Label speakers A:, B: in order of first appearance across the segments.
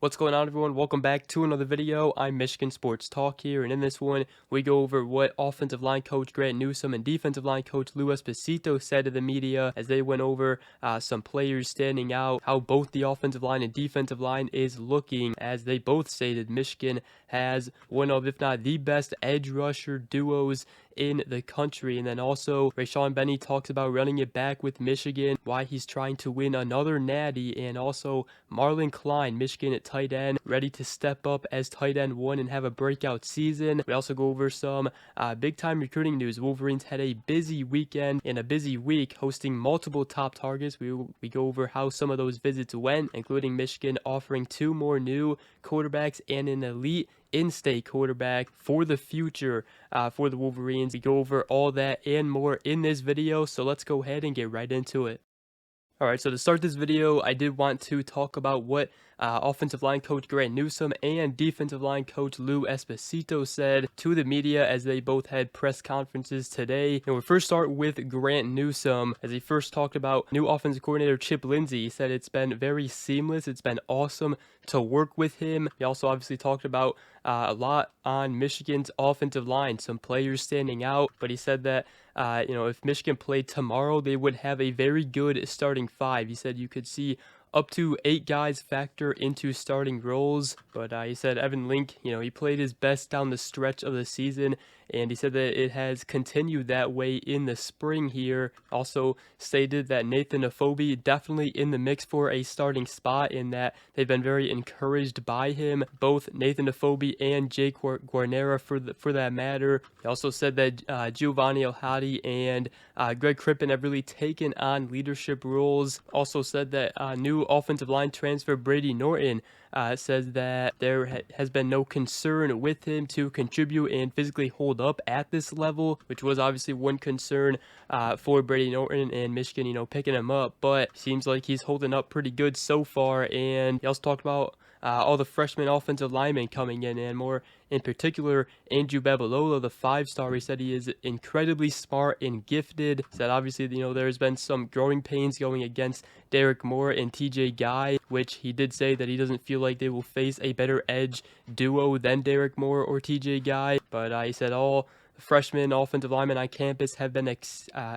A: What's going on, everyone? Welcome back to another video. I'm Michigan Sports Talk here, and in this one, we go over what offensive line coach Grant Newsome and defensive line coach Lou Esposito said to the media as they went over some players standing out, how both the offensive line and defensive line is looking, as they both stated Michigan has one of, if not the best, edge rusher duos in the country. And then also Rayshaun Benny talks about running it back with Michigan, why he's trying to win another natty, and also Marlin Klein, Michigan at tight end, ready to step up as tight end one and have a breakout season. We also go over some big time recruiting news. Wolverines had a busy weekend and a busy week hosting multiple top targets. We go over how some of those visits went, including Michigan offering 2 more new quarterbacks and an elite in-state quarterback for the future for the Wolverines. We go over all that and more in this video, so let's go ahead and get right into it. Alright, so to start this video, I did want to talk about what offensive line coach Grant Newsome and defensive line coach Lou Esposito said to the media as they both had press conferences today. And we'll first start with Grant Newsome, as he first talked about new offensive coordinator Chip Lindsey. He said it's been very seamless. It's been awesome to work with him. He also obviously talked about a lot on Michigan's offensive line, some players standing out, but he said that if Michigan played tomorrow, they would have a very good starting 5. He said you could see up to 8 guys factor into starting roles, but he said Evan Link, he played his best down the stretch of the season, and he said that it has continued that way in the spring here. Also stated that Nathan Afobe definitely in the mix for a starting spot, in that they've been very encouraged by him, both Nathan Afobe and Jake Guarnera for that matter. He also said that Giovanni Elhadi and Greg Crippen have really taken on leadership roles. Also said that new offensive line transfer Brady Norton says that there has been no concern with him to contribute and physically hold up at this level, which was obviously one concern for Brady Norton and Michigan, picking him up, but seems like he's holding up pretty good so far. And he also talked about all the freshman offensive linemen coming in, and more in particular Andrew Babalola, the 5-star. He said he is incredibly smart and gifted. He said obviously there's been some growing pains going against Derrick Moore and TJ Guy, which he did say that he doesn't feel like they will face a better edge duo than Derrick Moore or TJ Guy, but he said all freshmen offensive linemen on campus have been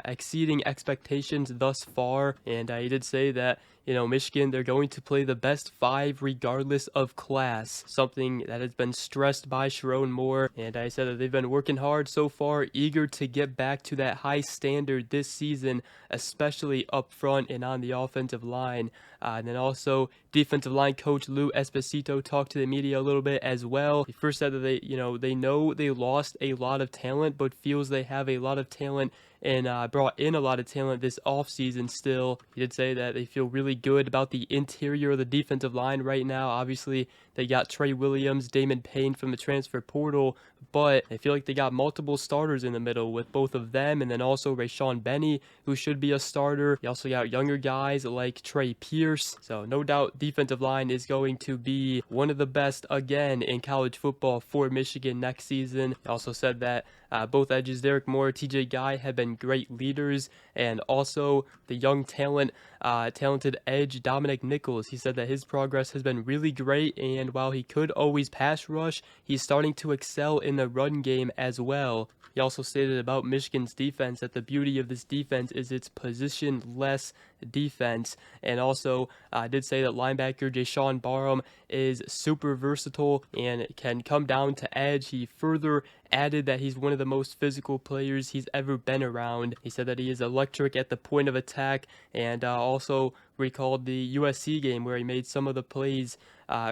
A: exceeding expectations thus far. And he did say that Michigan, they're going to play the best 5 regardless of class, something that has been stressed by Sharon Moore. And I said that they've been working hard so far, eager to get back to that high standard this season, especially up front and on the offensive line. And then also defensive line coach Lou Esposito talked to the media a little bit as well. He first said that they know they lost a lot of talent, but feels they have a lot of talent and brought in a lot of talent this offseason still. He did say that they feel really good about the interior of the defensive line right now. Obviously, they got Trey Williams, Damon Payne from the transfer portal, but I feel like they got multiple starters in the middle with both of them, and then also Rayshaun Benny, who should be a starter. You also got younger guys like Trey Pierce, so no doubt defensive line is going to be one of the best again in college football for Michigan next season. He also said that both edges, Derrick Moore, TJ Guy, have been great leaders, and also the young talented edge Dominic Nichols. He said that his progress has been really great, and while he could always pass rush, he's starting to excel in the run game as well. He also stated about Michigan's defense that the beauty of this defense is its position-less defense, and also did say that linebacker Jayshawn Barham is super versatile and can come down to edge. He further added that he's one of the most physical players he's ever been around. He said that he is electric at the point of attack, and also recalled the USC game where he made some of the plays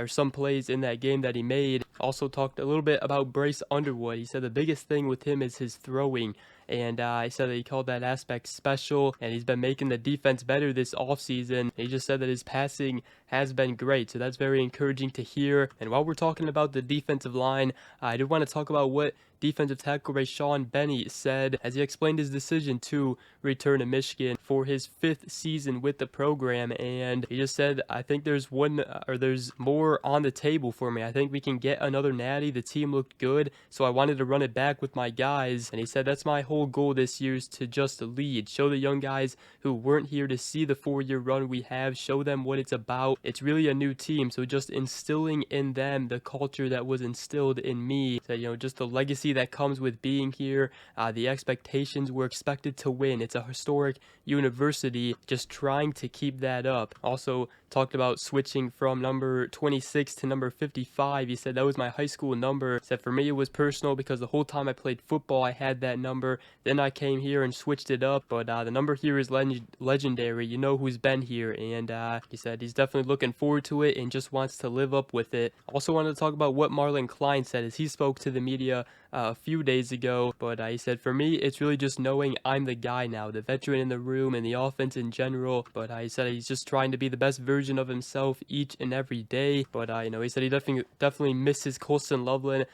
A: some plays in that game that he made. Also talked a little bit about Bryce Underwood. He said the biggest thing with him is his throwing, and he said that he called that aspect special, and he's been making the defense better this offseason. He just said that his passing has been great, so that's very encouraging to hear. And while we're talking about the defensive line, I did want to talk about what defensive tackle Rayshaun Benny said as he explained his decision to return to Michigan for his 5th season with the program. And he just said, I think there's more on the table for me. I think we can get another natty. The team looked good, so I wanted to run it back with my guys. And he said that's my whole goal this year, is to just lead, show the young guys who weren't here to see the 4-year run we have, show them what it's about, So it's really a new team. So just instilling in them the culture that was instilled in me. So, just the legacy that comes with being here. The expectations, we're expected to win. It's a historic university, just trying to keep that up. Also talked about switching from number 26 to number 55. He said that was my high school number. He said for me it was personal because the whole time I played football I had that number. Then I came here and switched it up, but the number here is legendary. You know who's been here, and he said he's definitely looking forward to it and just wants to live up with it. Also wanted to talk about what Marlin Klein said as he spoke to the media a few days ago, but he said for me it's really just knowing I'm the guy now, the veteran in the room and the offense in general. But he said he's just trying to be the best version of himself each and every day. But he said he definitely misses Colston Loveland.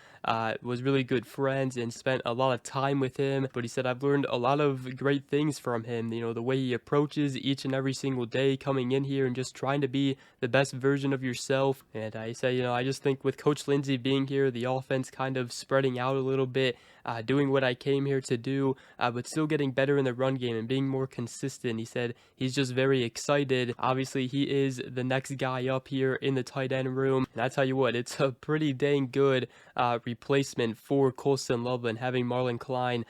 A: Was really good friends and spent a lot of time with him. But he said I've learned a lot of great things from him. The way he approaches each and every single day, coming in here and just trying to be the best version of yourself. And he said, I just think with Coach Lindsey being here, the offense kind of spreading out a little bit, doing what I came here to do, but still getting better in the run game and being more consistent. He said he's just very excited. Obviously, he is the next guy up here in the tight end room. And I tell you what, it's a pretty dang good replacement for Colston Loveland, having Marlin Klein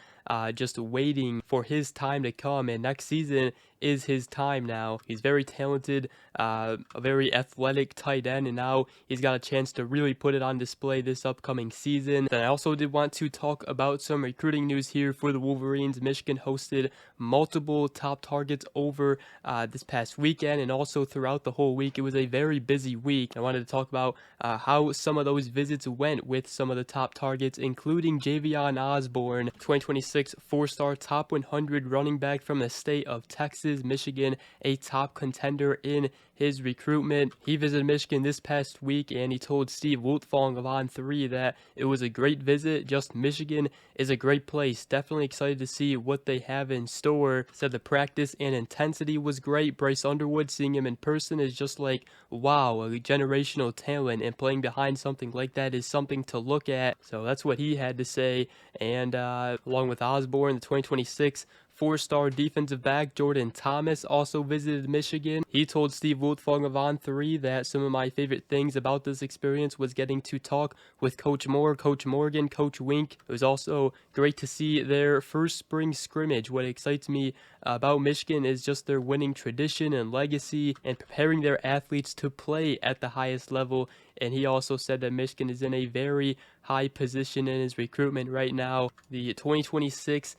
A: just waiting for his time to come. And next season is his time now. He's very talented, a very athletic tight end, and now he's got a chance to really put it on display this upcoming season. Then I also did want to talk about some recruiting news here for the Wolverines. Michigan hosted multiple top targets over this past weekend and also throughout the whole week. It was a very busy week. I wanted to talk about how some of those visits went with some of the top targets, including Javion Osborne, 2026 four-star top 100 running back from the state of Texas. Michigan, a top contender in his recruitment. He visited Michigan this past week, and he told Steve Wiltfong of On3 that it was a great visit. Just Michigan is a great place. Definitely excited to see what they have in store. Said the practice and intensity was great. Bryce Underwood, seeing him in person is just like, wow, a generational talent, and playing behind something like that is something to look at. So that's what he had to say. And along with Osborne, the 2026 four-star defensive back Jordan Thomas also visited Michigan. He told Steve Wiltfong of On3 that some of my favorite things about this experience was getting to talk with Coach Moore, Coach Morgan, Coach Wink. It was also great to see their first spring scrimmage. What excites me about Michigan is just their winning tradition and legacy and preparing their athletes to play at the highest level. And he also said that Michigan is in a very high position in his recruitment right now. The 2026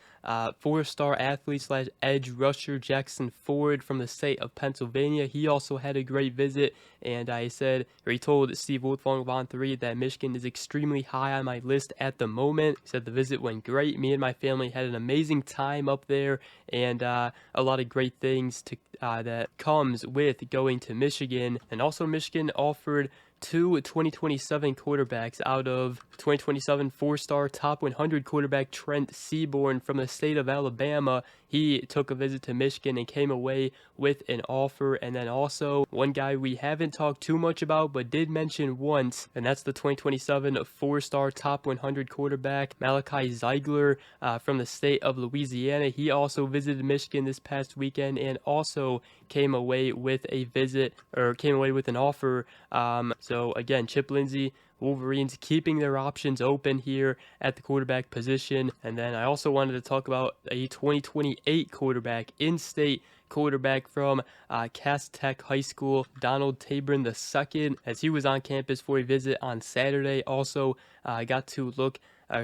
A: four-star athlete slash edge rusher Jackson Ford from the state of Pennsylvania, he also had a great visit. And he told Steve Wiltfong of On3 that Michigan is extremely high on my list at the moment. He said the visit went great. Me and my family had an amazing time up there, and a lot of great things that comes with going to Michigan. And also Michigan offered two 2027 quarterbacks out of 2027 four-star top 100 quarterback Trent Seaborn from the state of Alabama. He took a visit to Michigan and came away with an offer. And then also one guy we haven't talked too much about but did mention once, and that's the 2027 four-star top 100 quarterback Malachi Zeigler from the state of Louisiana. He also visited Michigan this past weekend and also came away with an offer. So again, Chip Lindsey, Wolverines keeping their options open here at the quarterback position. And then I also wanted to talk about a 2028 quarterback, in-state quarterback from Cass Tech High School, Donald Tabron II, as he was on campus for a visit on Saturday. Also got to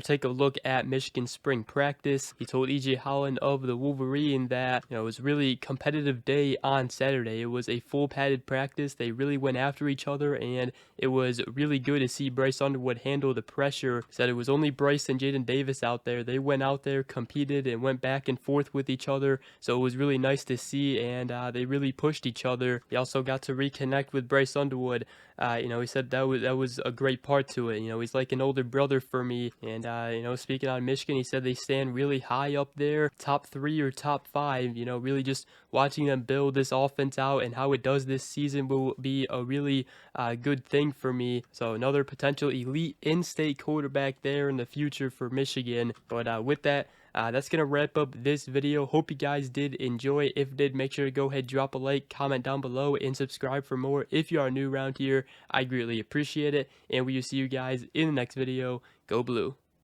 A: take a look at Michigan spring practice. He told E.J. Holland of the Wolverine that it was a really competitive day on Saturday. It was a full padded practice. They really went after each other, and it was really good to see Bryce Underwood handle the pressure. He said it was only Bryce and Jaden Davis out there. They went out there, competed, and went back and forth with each other. So it was really nice to see, and they really pushed each other. He also got to reconnect with Bryce Underwood. He said that was a great part to it. He's like an older brother for me. And speaking on Michigan, he said they stand really high up there, top 3 or top 5. Really just watching them build this offense out and how it does this season will be a really good thing for me. So another potential elite in-state quarterback there in the future for Michigan. But with that, that's going to wrap up this video. Hope you guys did enjoy. If you did, make sure to go ahead, drop a like, comment down below, and subscribe for more. If you are new around here, I greatly appreciate it. And we will see you guys in the next video. Go Blue.